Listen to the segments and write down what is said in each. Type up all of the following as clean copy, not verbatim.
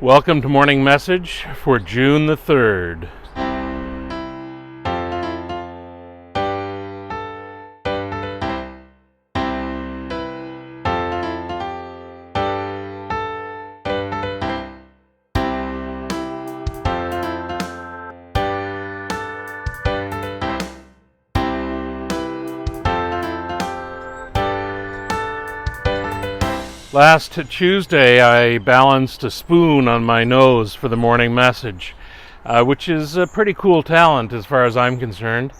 Welcome to Morning Message for June the 3rd. Last Tuesday, I balanced a spoon on my nose for the morning message, which is a pretty cool talent as far as I'm concerned.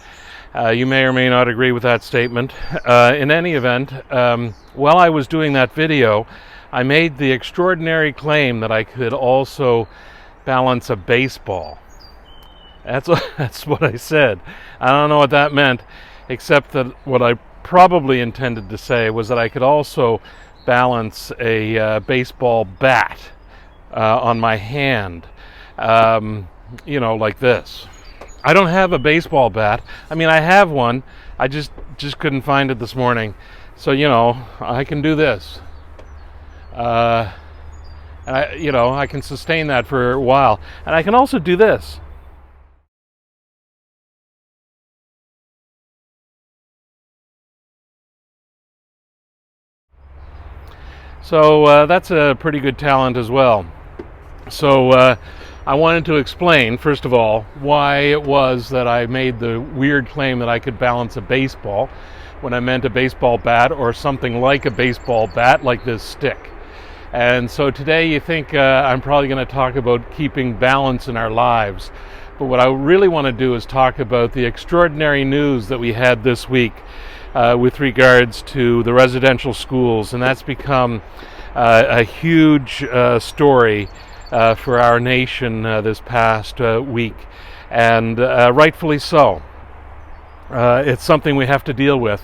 You may or may not agree with that statement. In any event, while I was doing that video, I made the extraordinary claim that I could also balance a baseball. That's what I said. I don't know what that meant, except that what I probably intended to say was that I could also balance a baseball bat on my hand, like this. I don't have a baseball bat. I mean, I have one. I just couldn't find it this morning. So, I can do this. And I can sustain that for a while. And I can also do this. So that's a pretty good talent as well. So I wanted to explain, first of all, why it was that I made the weird claim that I could balance a baseball when I meant a baseball bat or something like a baseball bat, like this stick. And so today you think I'm probably going to talk about keeping balance in our lives. But what I really want to do is talk about the extraordinary news that we had this week with regards to the residential schools, and that's become a huge story for our nation this past week, and rightfully so. It's something we have to deal with,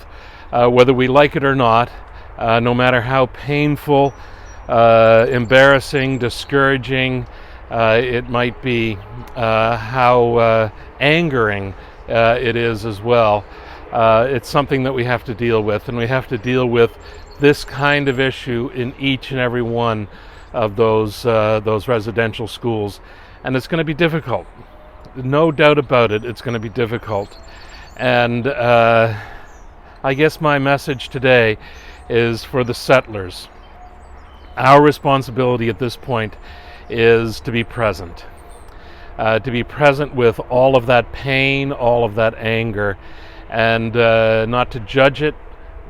whether we like it or not, no matter how painful, embarrassing, discouraging it might be, how angering it is as well. It's something that we have to deal with, and we have to deal with this kind of issue in each and every one of those residential schools, and it's going to be difficult. No doubt about it, it's going to be difficult. And I guess my message today is for the settlers. Our responsibility at this point is to be present with all of that pain, all of that anger, and not to judge it,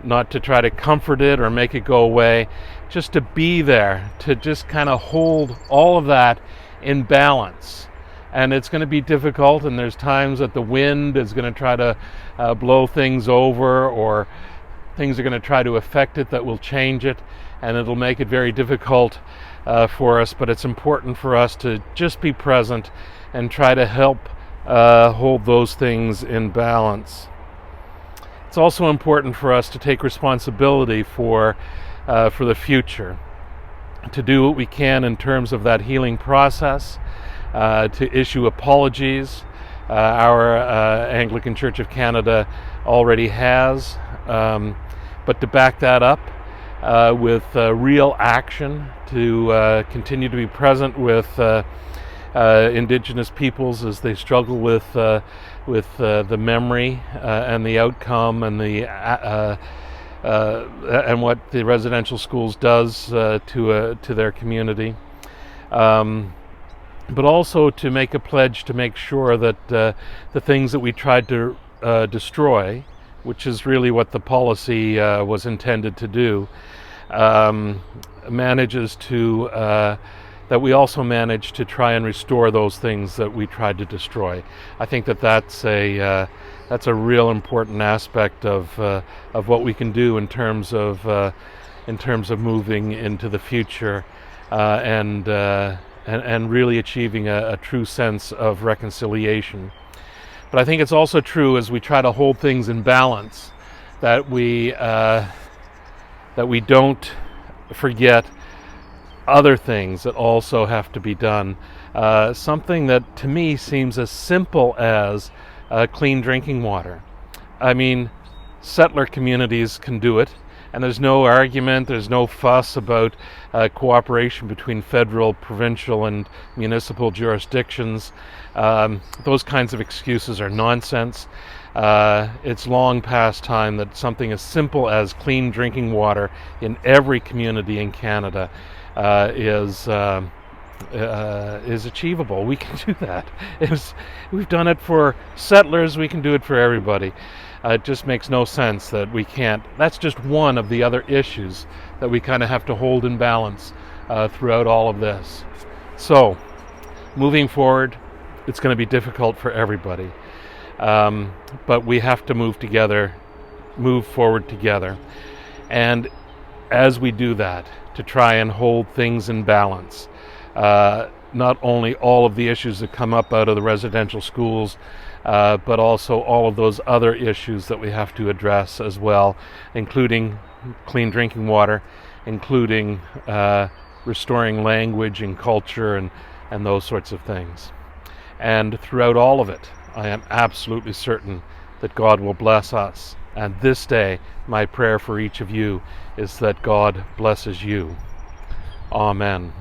not to try to comfort it or make it go away, just to be there, to just kind of hold all of that in balance. And it's going to be difficult, and there's times that the wind is going to try to blow things over, or things are going to try to affect it that will change it, and it'll make it very difficult for us. But it's important for us to just be present and try to help hold those things in balance. It's also important for us to take responsibility for the future, to do what we can in terms of that healing process, to issue apologies. Our Anglican Church of Canada already has, but to back that up with real action, to continue to be present with Indigenous peoples as they struggle with the memory and the outcome and the and what the residential schools does to their community, but also to make a pledge to make sure that the things that we tried to destroy, which is really what the policy was intended to do, manages to that we also manage to try and restore those things that we tried to destroy. I think that's a real important aspect of what we can do in terms of moving into the future and really achieving a true sense of reconciliation. But I think it's also true, as we try to hold things in balance, that we don't forget other things that also have to be done. Something that to me seems as simple as clean drinking water. I mean, settler communities can do it, And there's no argument, there's no fuss about cooperation between federal, provincial, and municipal jurisdictions. Those kinds of excuses are nonsense. It's long past time that something as simple as clean drinking water in every community in Canada is achievable. We can do that. We've done it for settlers, we can do it for everybody. It just makes no sense that we can't. That's just one of the other issues that we kind of have to hold in balance throughout all of this. So, moving forward, it's going to be difficult for everybody. But we have to move forward together. And as we do that, to try and hold things in balance, not only all of the issues that come up out of the residential schools, but also all of those other issues that we have to address as well, including clean drinking water, including restoring language and culture and those sorts of things. And throughout all of it, I am absolutely certain that God will bless us. And this day, my prayer for each of you is that God blesses you. Amen.